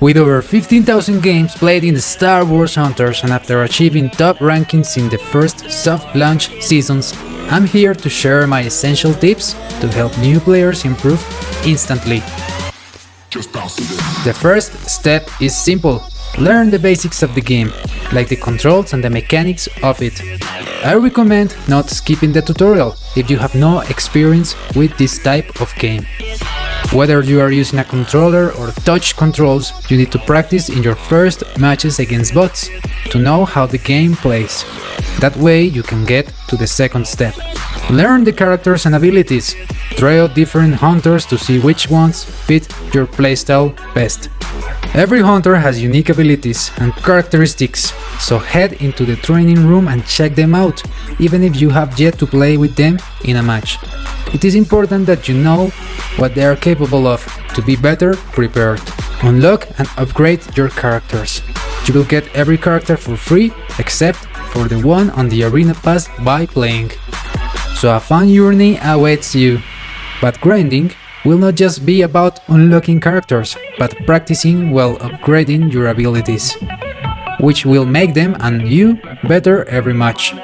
With over 15,000 games played in the Star Wars Hunters and after achieving top rankings in the first soft launch seasons, I'm here to share my essential tips to help new players improve instantly. The first step is simple. Learn the basics of the game, like the controls and the mechanics of it. I recommend not skipping the tutorial if you have no experience with this type of game. Whether you are using a controller or touch controls, you need to practice in your first matches against bots to know how the game plays. That way you can get to the second step. Learn the characters and abilities. Try out different hunters to see which ones fit your playstyle best. Every hunter has unique abilities and characteristics, so head into the training room and check them out, even if you have yet to play with them in a match. It is important that you know what they are capable of to be better prepared. Unlock and upgrade your characters. You will get every character for free except for the one on the Arena Pass by playing. So a fun journey awaits you. But grinding will not just be about unlocking characters, but practicing while upgrading your abilities, which will make them and you better every match.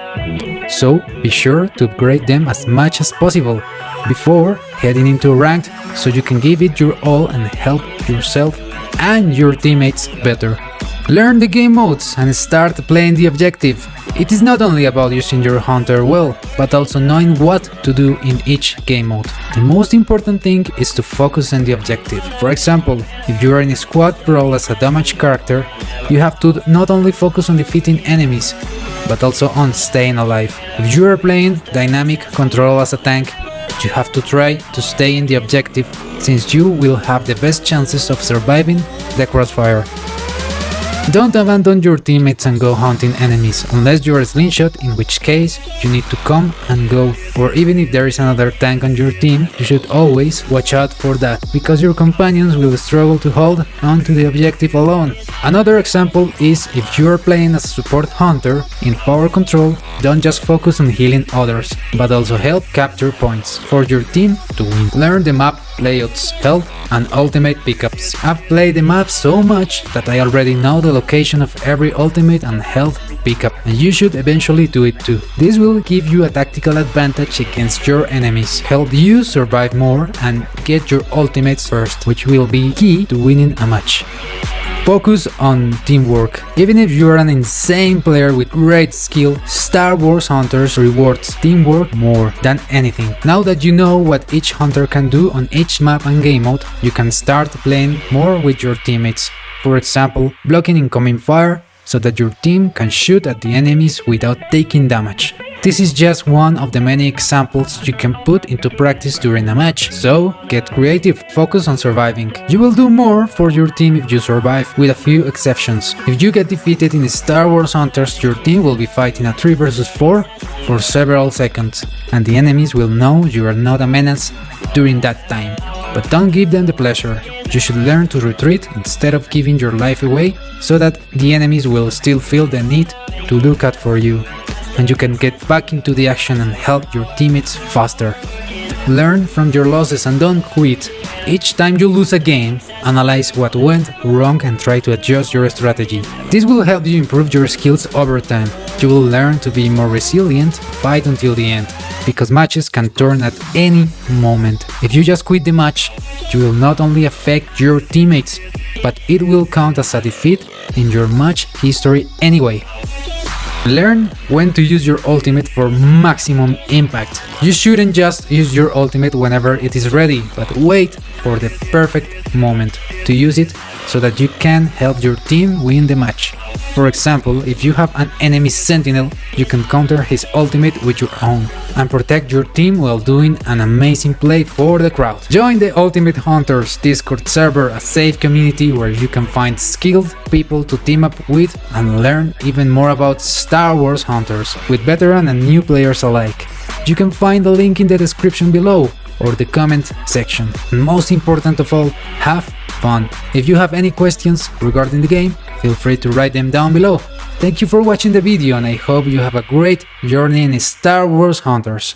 So be sure to upgrade them as much as possible before heading into ranked, so you can give it your all and help yourself and your teammates better. Learn the game modes and start playing the objective. It is not only about using your hunter well, but also knowing what to do in each game mode. The most important thing is to focus on the objective. For example, if you are in a squad role as a damage character, you have to not only focus on defeating enemies, but also on staying alive. If you are playing dynamic control as a tank, you have to try to stay in the objective, since you will have the best chances of surviving the crossfire. Don't abandon your teammates and go hunting enemies, unless you are a slingshot, in which case you need to come and go. Or even if there is another tank on your team, you should always watch out for that, because your companions will struggle to hold on to the objective alone. Another example is if you are playing as a support hunter in power control, don't just focus on healing others, but also help capture points for your team to win. Learn the map layouts, health and ultimate pickups. I've played the map so much that I already know the location of every ultimate and health pickup, and you should eventually do it too. This will give you a tactical advantage against your enemies, help you survive more and get your ultimates first, which will be key to winning a match. Focus on teamwork. Even if you are an insane player with great skill, Star Wars Hunters rewards teamwork more than anything. Now that you know what each hunter can do on each map and game mode, you can start playing more with your teammates. For example, blocking incoming fire so that your team can shoot at the enemies without taking damage. This is just one of the many examples you can put into practice during a match, so get creative, focus on surviving. You will do more for your team if you survive, with a few exceptions. If you get defeated in the Star Wars Hunters, your team will be fighting a 3 vs 4 for several seconds, and the enemies will know you are not a menace during that time. But don't give them the pleasure. You should learn to retreat instead of giving your life away, so that the enemies will still feel the need to look out for you, and you can get back into the action and help your teammates faster. Learn from your losses and don't quit. Each time you lose a game, analyze what went wrong and try to adjust your strategy. This will help you improve your skills over time. You will learn to be more resilient, fight until the end, because matches can turn at any moment. If you just quit the match, you will not only affect your teammates, but it will count as a defeat in your match history anyway. Learn when to use your ultimate for maximum impact. You shouldn't just use your ultimate whenever it is ready, but wait for the perfect moment to use it so that you can help your team win the match. For example, if you have an enemy sentinel, you can counter his ultimate with your own and protect your team while doing an amazing play for the crowd. Join the Ultimate Hunters Discord server, a safe community where you can find skilled people to team up with and learn even more about Star Wars Hunters with veteran and new players alike. You can find the link in the description below or the comment section. And most important of all, have fun. If you have any questions regarding the game, feel free to write them down below. Thank you for watching the video and I hope you have a great journey in Star Wars Hunters.